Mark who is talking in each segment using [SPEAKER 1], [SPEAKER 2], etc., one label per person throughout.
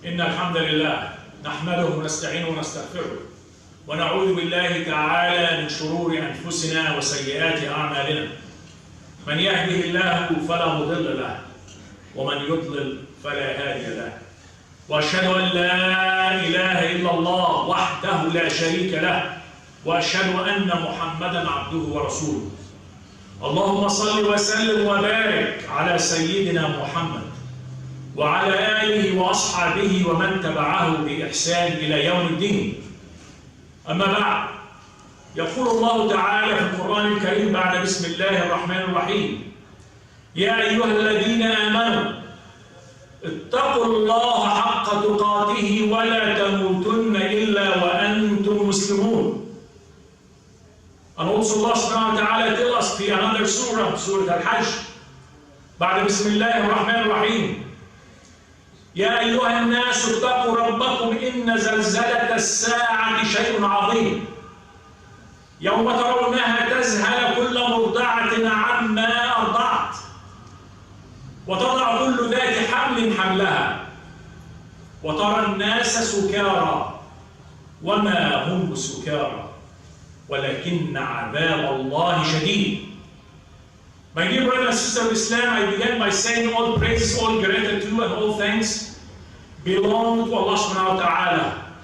[SPEAKER 1] إن الحمد لله نحمده ونستعينه ونستغفره ونعوذ بالله تعالى من شرور أنفسنا وسيئات أعمالنا. من يهده الله فلا مضل له ومن يضلل فلا هادي له. وأشهد أن لا إله إلا الله وحده لا شريك له وأشهد أن محمدا عبده ورسوله. اللهم صل وسلم وبارك على سيدنا محمد وعلى آله وأصحابه ومن تبعه بإحسان إلى يوم الدين. أما بعد، يقول الله تعالى في القرآن الكريم بعد بسم الله الرحمن الرحيم: يا أيها الذين آمنوا اتقوا الله حق تقاته ولا تموتن إلا وأنتم مسلمون. And also Allah subhanahu wa ta'ala tell us في another surah, Surah Al-Hajj, بعد بسم الله الرحمن الرحيم: يا أيها الناس اتقوا ربكم إن زلزلة الساعة شيء عظيم يوم ترونها تذهل كل مرضعة عما أرضعت وتضع كل ذات حمل حملها وترى الناس سكارى وما هم بسكارى ولكن عذاب الله شديد. My dear brother and sister of Islam, I began by saying all praises, all gratitude and all thanks belong to Allah subhanahu wa ta'ala.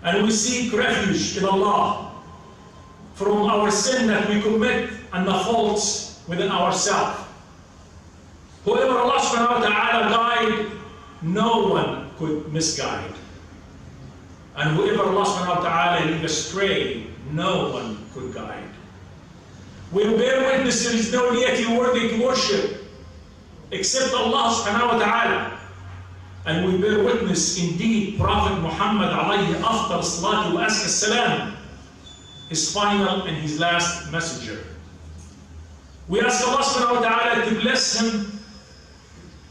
[SPEAKER 1] And we seek refuge in Allah from our sin that we commit and the faults within ourselves. Whoever Allah subhanahu wa ta'ala guide, no one could misguide. And whoever Allah subhanahu wa ta'ala lead astray, no one could guide. We bear witness there is no deity worthy to worship except Allah subhanahu wa ta'ala. And we bear witness indeed Prophet Muhammad alayhi afdal salatu wa azka salam, his final and his last messenger. We ask Allah subhanahu wa ta'ala to bless him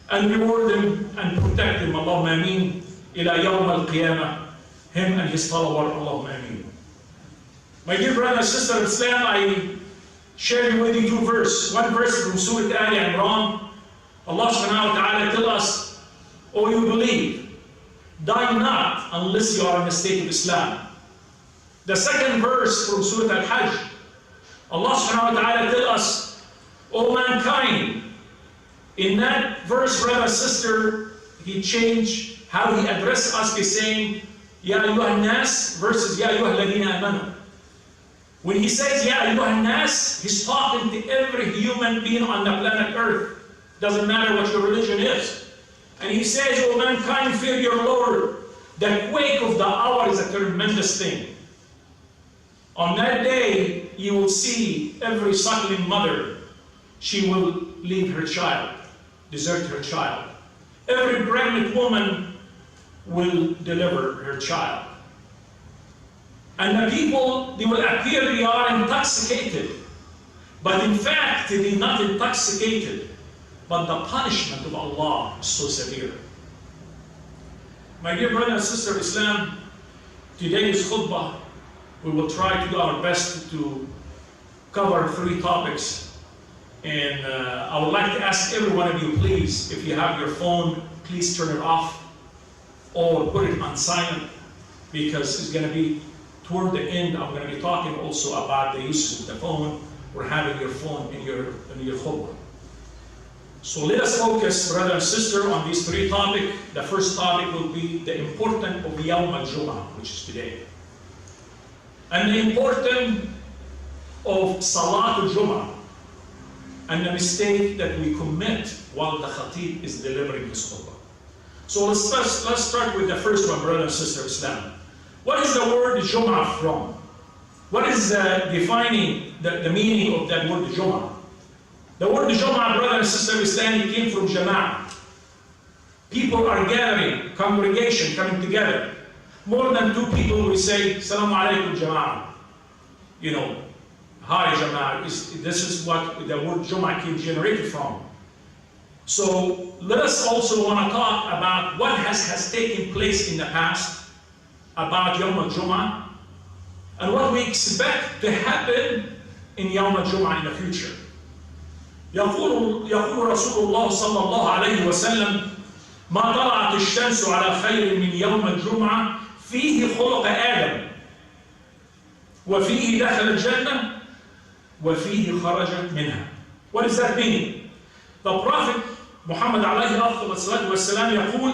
[SPEAKER 1] and reward him and protect him. Allahumma ameen. Ila yawm al-qiyamah. Him and his follower. Allahumma ameen. My dear brother and sister of Islam, I sharing with you two verses. One verse from Surah Al Imran. Allah subhanahu wa ta'ala tell us, "O you believe, die not unless you are in a state of Islam." The second verse from Surah Al-Hajj, Allah subhanahu wa ta'ala tell us, "O mankind." In that verse, brother and sister, he changed how he addressed us by saying, "Ya ayyuhan nas" versus "Ya ayyuhal ladina amanu." When he says, "Ya ayyuhan nas," he's talking to every human being on the planet Earth. Doesn't matter what your religion is. And he says, "O mankind, fear your Lord. The quake of the hour is a tremendous thing." On that day, you will see every suckling mother, she will leave her child, desert her child. Every pregnant woman will deliver her child. And the people, they will appear they are intoxicated. But in fact, they are not intoxicated. But the punishment of Allah is so severe. My dear brother and sister of Islam, today's khutbah, we will try to do our best to cover three topics. And I would like to ask every one of you, please, if you have your phone, please turn it off or put it on silent, because it's going to be toward the end. I'm going to be talking also about the use of the phone or having your phone in your khutbah. So let us focus, brother and sister, on these three topics. The first topic will be the importance of Yawm al-Jum'ah, which is today. And the importance of Salat al-Jum'ah and the mistake that we commit while the khatib is delivering his khutbah. So let's start with the first one, brother and sister of Islam. What is the word Jum'ah from? What is defining the meaning of that word Jum'ah? The word Jum'ah, brother and sister of Islam, it came from Jama'ah. People are gathering, congregation coming together. More than two people will say, Assalamualikum Jama'ah. You know, hi Jama'ah. This is what the word Jum'ah came generated from. So let us also want to talk about what has taken place in the past about Yawm al-Jum'ah and what we expect to happen in Yawm al-Jum'ah in the future. يقول رسول الله صلى الله عليه وسلم ما طلعت الشمس على خير من يوم الجمعة فيه خلق آدم وفيه دخل الجنة وفيه خرج منها. What does that mean? The Prophet Muhammad عليه أفضل الصلاة والسلام يقول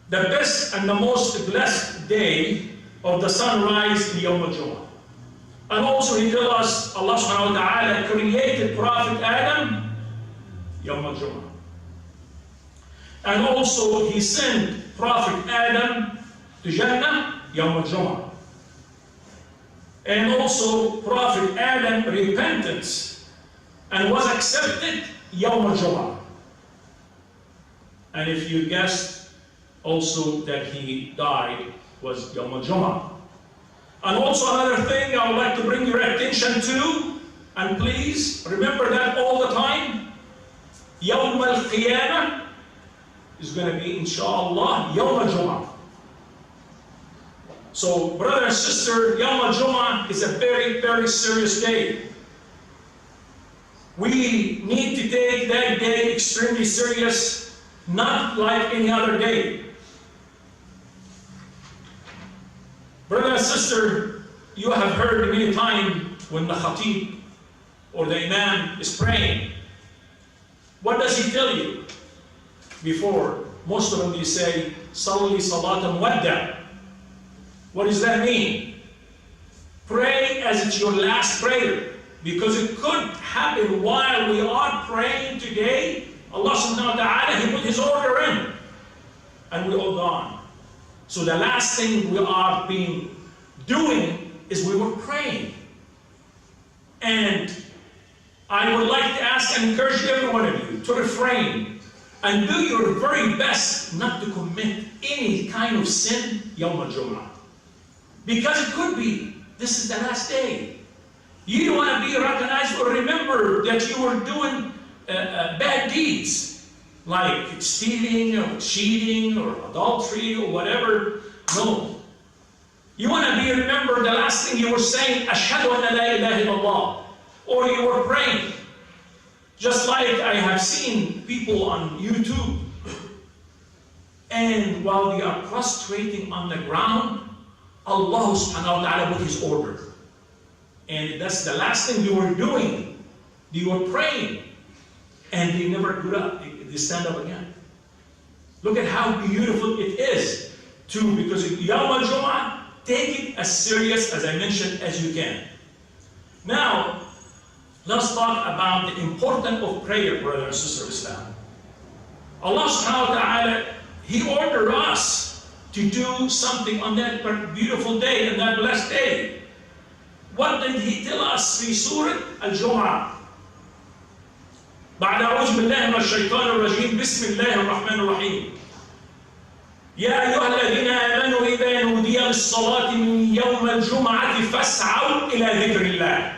[SPEAKER 1] the best and the most blessed day of the sunrise in يوم الجمعة. And also he tells us Allah subhanahu wa ta'ala created Prophet Adam يوم الجمعة. And also he sent Prophet Adam to Jannah يوم الجمعة. And also Prophet Adam repented and was accepted يوم الجمعة. And if you guessed also that he died was يوم الجمعة. And also another thing I would like to bring your attention to, and please remember that all the time, يوم القيامة is going to be inshallah يوم الجمعة. So brother and sister, يوم الجمعة is a very, very serious day. We need to take that day extremely serious, not like any other day. Brother and sister, you have heard many times when the khatib or the imam is praying. What does he tell you? Before, most of them they say, Salli salatan wadda. What does that mean? Pray as it's your last prayer. Because it could happen while we are praying today, Allah subhanahu wa ta'ala, He put His order in. And we're all gone. So the last thing we are doing is we were praying. And I would like to ask and encourage every one of you to refrain and do your very best not to commit any kind of sin Yawm al-Jum'ah. Because it could be, this is the last day. You don't want to be recognized or remember that you were doing bad deeds. Like stealing or cheating or adultery or whatever. No. You want to be remembered the last thing you were saying, Ashhadu an la ilaha illallah. Or you were praying. Just like I have seen people on YouTube. And while they are prostrating on the ground, Allah subhanahu wa ta'ala put His order. And that's the last thing they were doing. They were praying. And they never got up. They stand up again. Look at how beautiful it is too, because Yawm al-Jum'ah, take it as serious as I mentioned as you can. Now, let's talk about the importance of prayer, brother and sister of Islam. Allah subhanahu wa ta'ala, He ordered us to do something on that beautiful day and that blessed day. What did He tell us في سورة الجمعة؟ بعد أعوذ بالله من الشيطان الرجيم بسم الله الرحمن الرحيم يا أيها الذين آمنوا إذا نودي للصلاة من يوم الجمعة فاسعوا إلى ذكر الله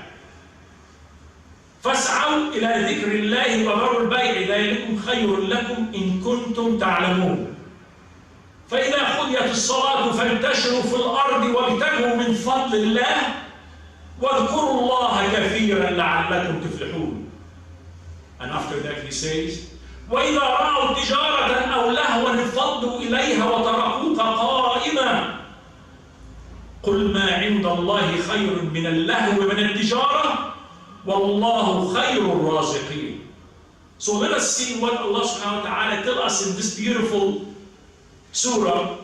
[SPEAKER 1] فاسعوا إلى ذكر الله وذروا البيع ذلكم خير لكم إن كنتم تعلمون فإذا قضيت الصلاة فانتشروا في الأرض وابتغوا من فضل الله واذكروا الله كثيرا لعلكم تفلحون. And after that he says, وَإِذَا رَأَوْا تِجَارَةً أَوْ لَهْوًا انفَضُّوا إِلَيْهَا وَتَرَكُوكَ قَائِمًا قُلْ مَا عِندَ اللَّهِ خَيْرٌ مِنَ اللَّهْوِ وَمِنَ التِّجَارَةِ وَاللَّهُ خَيْرُ الرَّازِقِينَ. So let us see what Allah subhanahu wa ta'ala tells us in this beautiful surah.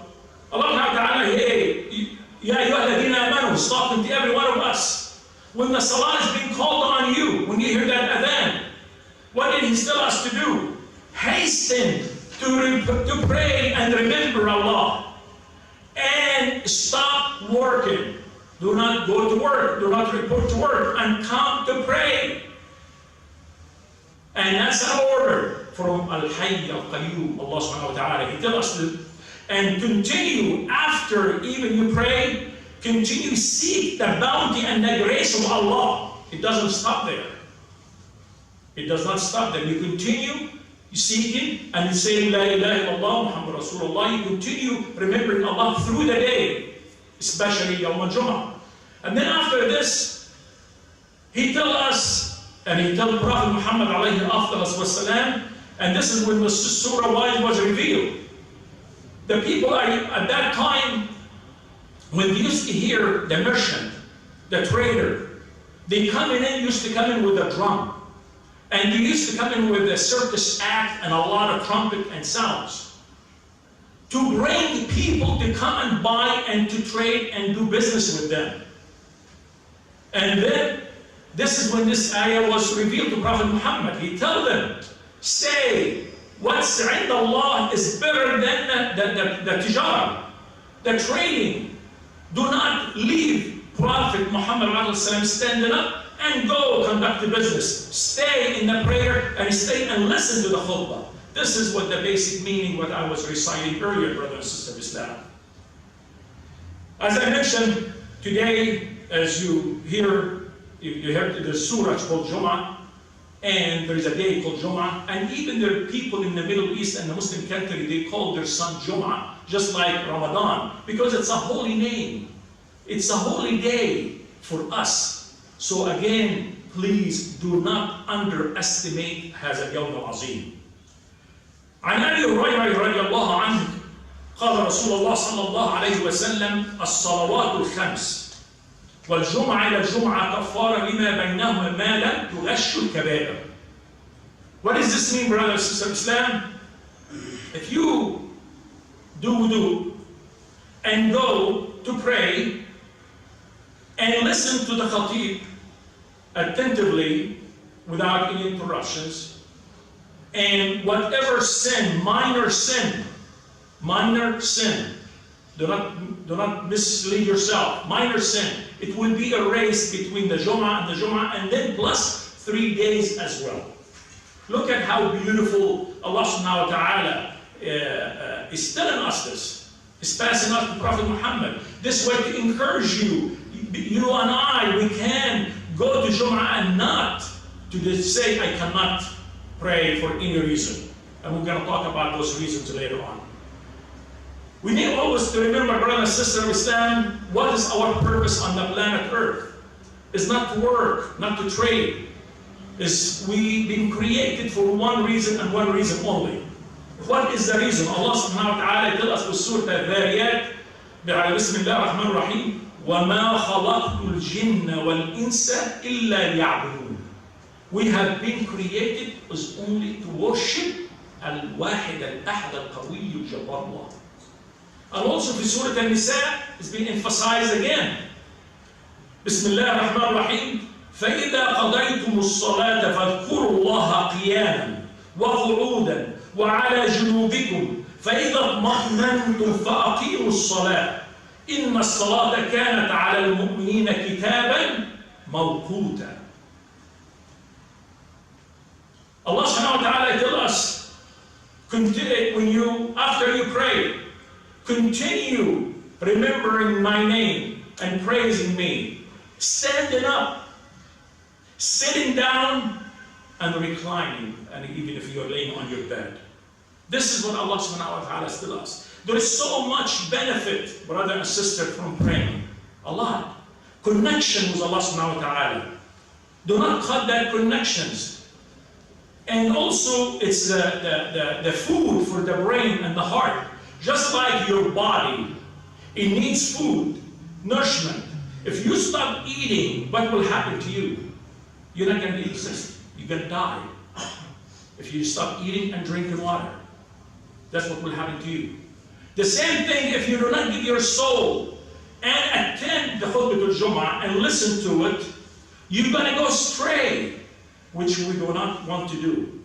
[SPEAKER 1] Allah subhanahu wa ta'ala, hey, Ya ayyuha alladhina amanu, He's talking to every one of us. When the salah is being called on you, when you hear that adhan, what did He tell us to do? Hasten to pray and remember Allah. And stop working. Do not go to work. Do not report to work. And come to pray. And that's an order from Al-Hayy Al-Qayyum, Allah subhanahu wa ta'ala. He tells us to, and continue after even you pray, continue seek the bounty and the grace of Allah. It doesn't stop there. It does not stop there. You continue seeking and you say La ilaha illallah Muhammad Rasulullah. You continue remembering Allah through the day, especially Yawm al-Jum'ah. And then after this, He tells us, and He tells Prophet Muhammad alayhi afdal was salam, and this is when the surah was revealed. The people at that time, when they used to hear the merchant, the trader, they used to come in with a drum. And they used to come in with a circus act and a lot of trumpet and sounds to bring people to come and buy and to trade and do business with them. And then, this is when this ayah was revealed to Prophet Muhammad. He told them, say, what's عند Allah is better than the tijara, the trading. Do not leave Prophet Muhammad standing up and go conduct the business. Stay in the prayer and stay and listen to the khutbah. This is what the basic meaning, what I was reciting earlier, brother and sister of Islam. As I mentioned, today, as you hear, you heard the surah called Jum'ah, and there is a day called Jum'ah, and even there are people in the Middle East and the Muslim country, they call their son Jum'ah, just like Ramadan, because it's a holy name. It's a holy day for us. So again, please do not underestimate هذا اليوم العظيم. عن أبي هريرة رضي الله عنه قال رسول الله صلى الله عليه وسلم الصلوات الخمس والجمعة إلى الجمعة كفارة لما بينهما ما لم تغش الكبائر. What does this mean, brothers and sisters of Islam? If you do wudu and go to pray and listen to the khatib attentively without any interruptions, and whatever sin, minor sin, do not mislead yourself, minor sin, it will be erased between the Jum'ah and then plus 3 days as well. Look at how beautiful Allah subhanahu wa ta'ala is telling us this. Is passing us to Prophet Muhammad. This way to encourage you. You and I, we can go to Jum'ah and not to just say, I cannot pray for any reason. And we're going to talk about those reasons later on. We need always to remember, brother and sister of Islam, what is our purpose on the planet Earth? It's not to work, not to trade. We've been created for one reason and one reason only. What is the reason? Allah subhanahu wa ta'ala tells us with Surah Al-Dhariyat, Bismillah ar-rahman ar-raheem, وَمَا خَلَقْتُ الْجِنَّ وَالْإِنسَ إِلَّا لِيَعْبُدُونَ. We have been created as only to worship Al-Wahid Al-Ahad Al-Qawiy Al-Jabbar Allah. And also for Surah Al-Nisa, it's been emphasized again. Bismillah ar-rahman ar-raheem, فَإِذَا قَضَيْتُمُ الصَّلَاةَ فَاذْكُرُوا اللَّهَ قِيَامًا وَقُعُودًا وعلى جنوبكم فإذا اطمأننتم فأقيموا الصلاة إن الصلاة كانت على المؤمنين كتابا موقوتا. Allah subhanahu wa ta'ala tells us, after you pray, continue remembering my name and praising me, standing up, sitting down, and reclining, and even if you're laying on your bed. This is what Allah subhanahu wa ta'ala tells us. There is so much benefit, brother and sister, from praying. A lot. Connection with Allah subhanahu wa ta'ala. Do not cut that connections. And also, it's the food for the brain and the heart. Just like your body, it needs food, nourishment. If you stop eating, what will happen to you? You're not going to exist. You're going to die. If you stop eating and drinking water, that's what will happen to you. The same thing if you do not give your soul and attend the Khutbah al-Jum'ah and listen to it, you're going to go astray, which we do not want to do.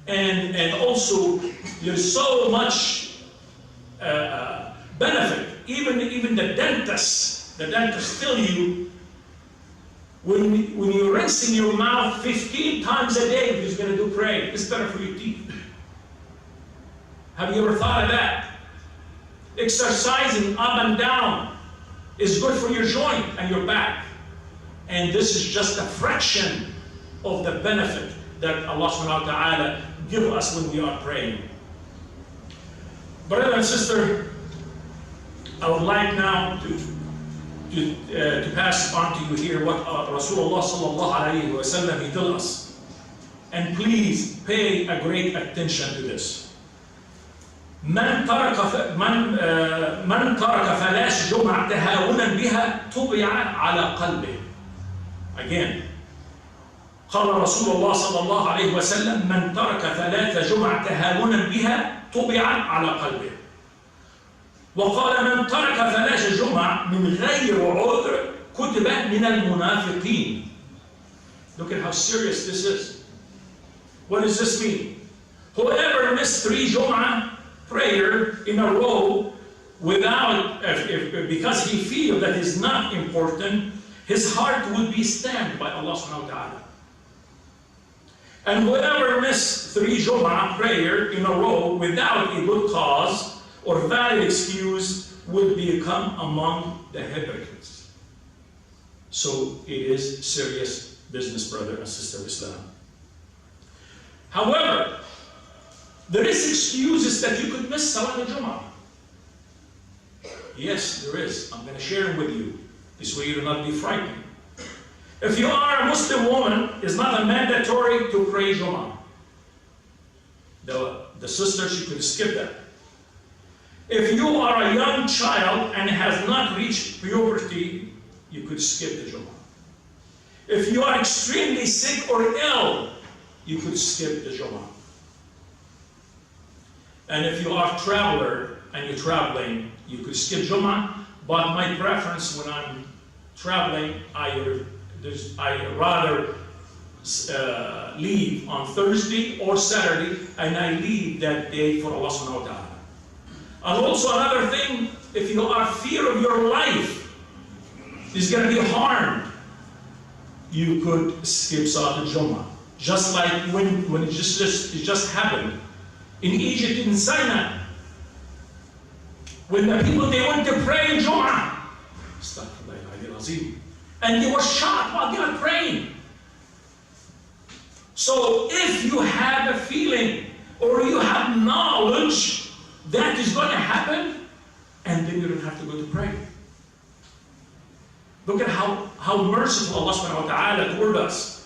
[SPEAKER 1] And also, there's so much benefit. Even the dentist tell you, when you're rinsing your mouth 15 times a day, he's going to do pray. It's better for your teeth. Have you ever thought of that? Exercising up and down is good for your joint and your back. And this is just a fraction of the benefit that Allah subhanahu wa ta'ala gives us when we are praying. Brother and sister, I would like now to pass on to you here what Rasulullah sallallahu alayhi wa sallam he told us. And please pay a great attention to this. من ترك فلاش جمعة تهاونا بها طبع على قلبه. Again, قال رسول الله صلى الله عليه وسلم: من ترك 3 جمع تهاونا بها طبع على قلبه. وقال: من ترك فلاش جمع من غير عذر كتب من المنافقين. Look at how serious this is. What does this mean? Whoever missed 3 Jum'ah prayer in a row without, because he feels that is not important, his heart would be stamped by Allah subhanahu wa ta'ala. And whoever missed 3 Jum'ah prayer in a row without a good cause or valid excuse would become among the hypocrites. So it is serious business, brother and sister of Islam. However, there is excuses that you could miss Salat al-Jum'ah. Yes, there is. I'm going to share them with you. This way you will not be frightened. If you are a Muslim woman, it's not a mandatory to pray Jum'ah. The sister, she could skip that. If you are a young child and has not reached puberty, you could skip the Jum'ah. If you are extremely sick or ill, you could skip the Jum'ah. And if you are a traveler and you're traveling, you could skip Jum'ah. But my preference when I'm traveling, I rather leave on Thursday or Saturday, and I leave that day for Allah subhanahu wa ta'ala. And also another thing, if you are fear of your life is going to be harmed, you could skip Salat al-Jum'ah. Just like when it just happened in Egypt, in Sinai, when the people, they went to pray in Jum'ah, and they were shot while they were praying. So if you have a feeling or you have knowledge that is going to happen, and then you don't have to go to pray. Look at how merciful Allah subhanahu wa ta'ala toward us.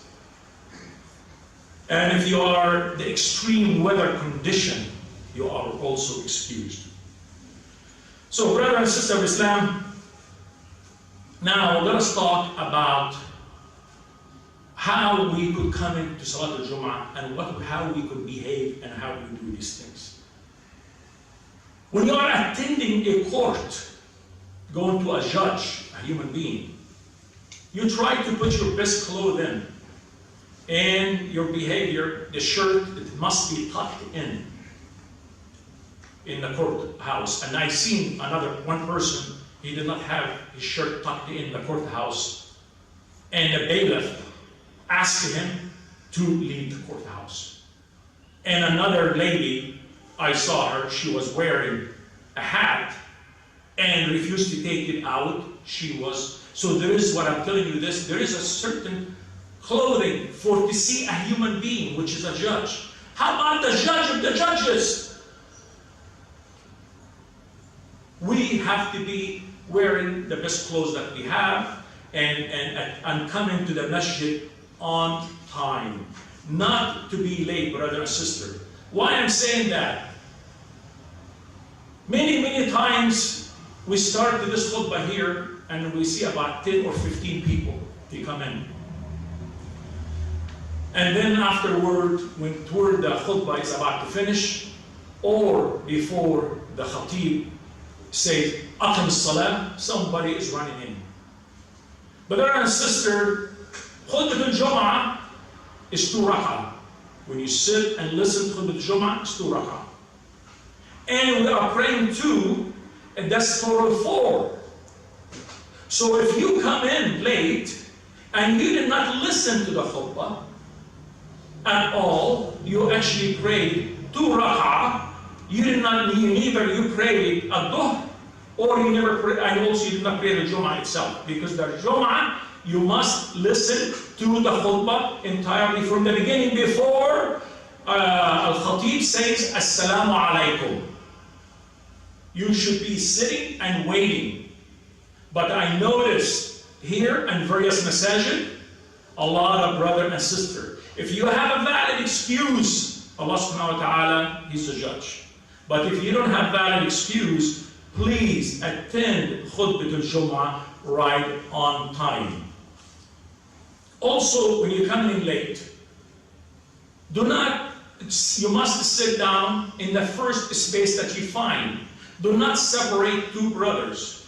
[SPEAKER 1] And if you are the extreme weather condition, you are also excused. So, brother and sister of Islam, now let us talk about how we could come into Salat al-Jum'ah and how we could behave and how we do these things. When you are attending a court, going to a judge, a human being, you try to put your best clothes in. And your behavior, the shirt, it must be tucked in the courthouse. And I seen one person, he did not have his shirt tucked in the courthouse. And the bailiff asked him to leave the courthouse. And another lady, I saw her, she was wearing a hat and refused to take it out. So there is, what I'm telling you this, there is a certain clothing to see a human being, which is a judge. How about the judge of the judges? We have to be wearing the best clothes that we have and come into the masjid on time. Not to be late, brother and sister. Why I'm saying that? Many times we start this khutbah here and we see about 10 or 15 people. They come in. And then afterward, when toward the khutbah is about to finish, or before the khatib says, Aqim as-salah, somebody is running in. Brother and sister, khutbah al-Jum'ah is 2 rak'ah. When you sit and listen to khutbah al-Jum'ah, it's 2 rak'ah. And we are praying 2, and that's total 4. So if you come in late, and you did not listen to the khutbah, at all, you actually prayed 2 rak'ah. You prayed ad-duhr, or you never prayed, and also you did not pray the Jum'ah itself. Because the Jum'ah, you must listen to the khutbah entirely from the beginning before al-khatib says Assalamualikum. You should be sitting and waiting. But I noticed here in various masajid, a lot of brother and sister, if you have a valid excuse, Allah subhanahu wa ta'ala, He's the judge. But if you don't have valid excuse, please attend Khutbah al-Jum'ah right on time. Also, when you come in late, you must sit down in the first space that you find. Do not separate two brothers,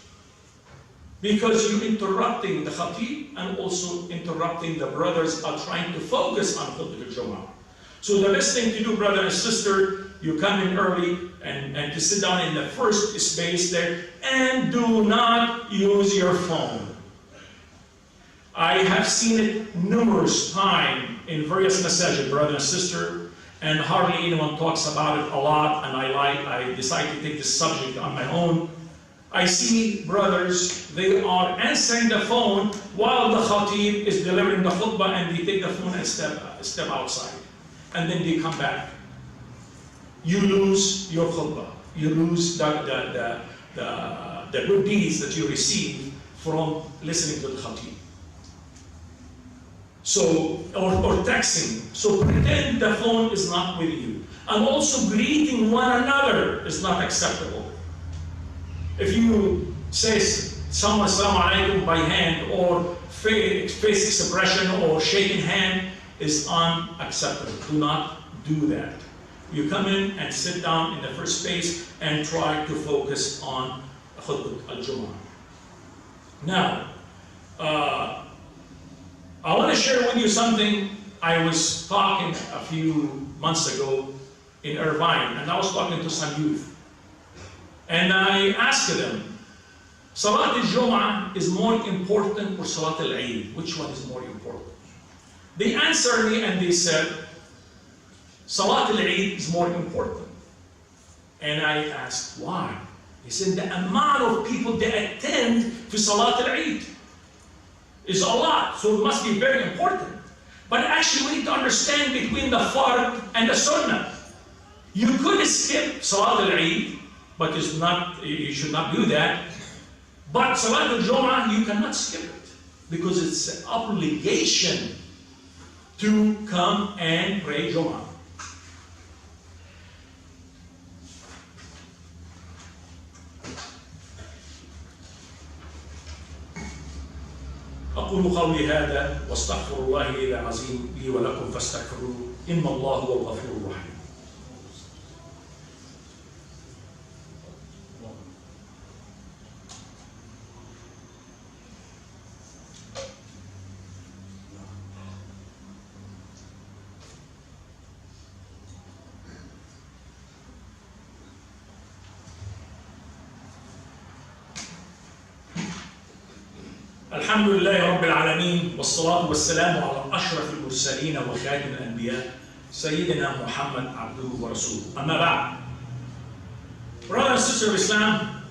[SPEAKER 1] because you're interrupting the khatib and also interrupting the brothers are trying to focus on Khutbah al-Jum'ah. So the best thing to do, brother and sister, you come in early and to sit down in the first space there, and do not use your phone. I have seen it numerous times in various messages, brother and sister, and hardly anyone talks about it a lot, and I decide to take this subject on my own. I see brothers, they are answering the phone while the khatib is delivering the khutbah, and they take the phone and step outside. And then they come back. You lose your khutbah. You lose the good deeds that you receive from listening to the khatib. So, or texting. So pretend the phone is not with you. And also greeting one another is not acceptable. If you say someone Assalamualikum by hand, or face expression, or shaking hand, is unacceptable. Do not do that. You come in and sit down in the first space and try to focus on Khutbah al-Jum'ah. Now, I want to share with you something. I was talking a few months ago in Irvine, and I was talking to some youth. And I asked them, Salat al-Jum'ah is more important or Salat al-Eid? Which one is more important? They answered me and they said, Salat al-Eid is more important. And I asked, why? They said, the amount of people that attend to Salat al-Eid is a lot, so it must be very important. But actually we need to understand between the Fard and the Sunnah. You could skip Salat al-Eid, but you should not do that. But Salat al-Jum'ah, you cannot skip it, because it's an obligation to come and pray Jum'ah. أقول قولي هذا واستغفر الله العظيم لي ولكم فاستغفروه إن الله هو الغفور الرحيم. الحمد لله رب العالمين، والصلاة والسلام على أشرف المرسلين وخاتم الأنبياء سيدنا محمد عبده ورسوله. أما بعد. Brother and sister of Islam,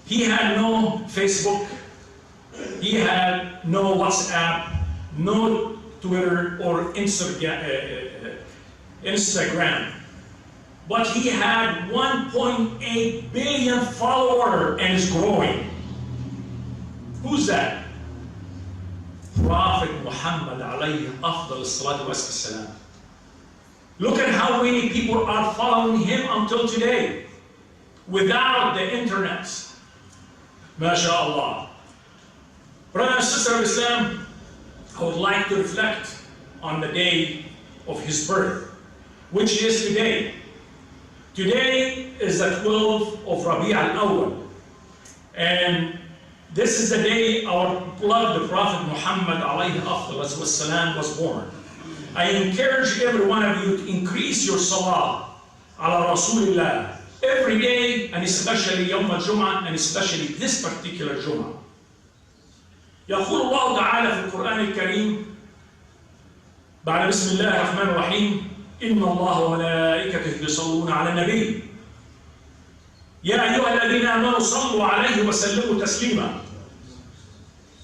[SPEAKER 1] he had no Facebook, he had no WhatsApp, no Twitter or Instagram, but he had 1.8 billion followers and is growing. Who's that? Prophet Muhammad alayhi afdal salatu wassalam. Look at how many people are following him until today without the internet. MashaAllah. Brother and sister of Islam, I would like to reflect on the day of his birth, which is today. Today is the 12th of Rabi' al-Awwal. And this is the day our beloved Prophet Muhammad alayhi afdal wassalam was born. I encourage every one of you to increase your salah ala Rasulillah every day, and especially Yom al-Jum'ah, and especially this particular Jum'ah. يقول الله تعالى في القرآن الكريم بعد بسم الله الرحمن الرحيم إن الله وملائكته يصلون على النبي يا أيها الذين آمنوا صلوا عليه وسلموا تسليما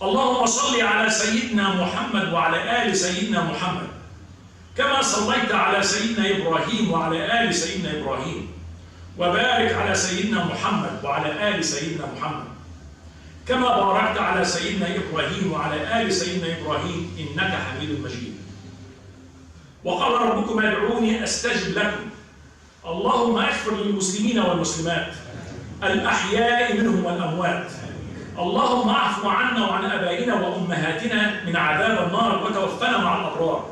[SPEAKER 1] اللهم صل على سيدنا محمد وعلى آل سيدنا محمد كما صليت على سيدنا إبراهيم وعلى آل سيدنا إبراهيم وبارك على سيدنا محمد وعلى آل سيدنا محمد كما باركت على سيدنا إبراهيم وعلى آل سيدنا إبراهيم إنك حميد مجيد وقال ربكم ادعوني أستجب لكم اللهم اغفر للمسلمين والمسلمات الأحياء منهم والأموات. اللهم اعف عنا وعن آبائنا وأمهاتنا من عذاب النار وتوفنا مع الأبرار.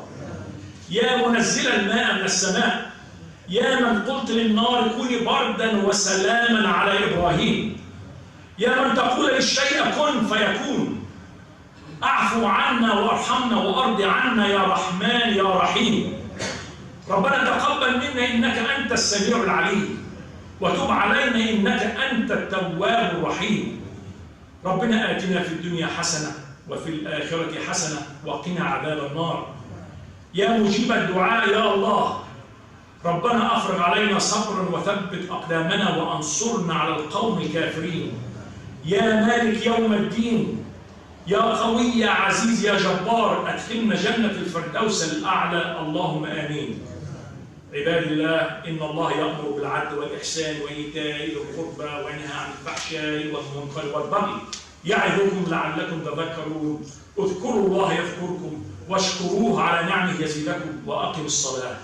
[SPEAKER 1] يا منزل الماء من السماء، يا من قلت للنار كوني بردا وسلاما على إبراهيم، يا من تقول للشيء كن فيكون، اعفو عنا وارحمنا وارض عنا يا رحمن يا رحيم. ربنا تقبل منا إنك أنت السميع العليم، وتب علينا إنك أنت التواب الرحيم. ربنا آتنا في الدنيا حسنة وفي الآخرة حسنة وقنا عذاب النار. يا مجيب الدعاء يا الله، ربنا أفرغ علينا صبرا وثبت أقدامنا وأنصرنا على القوم الكافرين. يا مالك يوم الدين، يا قوي يا عزيز يا جبار، أدخلنا جنة الفردوس الأعلى، اللهم آمين. عباد الله، إن الله يأمر بالعدل والإحسان وإيتاء ذي القربى وينهى عن الفحشاء والمنكر والبغي يعظكم لعلكم تذكرون. اذكروا الله يذكركم واشكروه على نعمه يزيدكم وأقم الصلاة.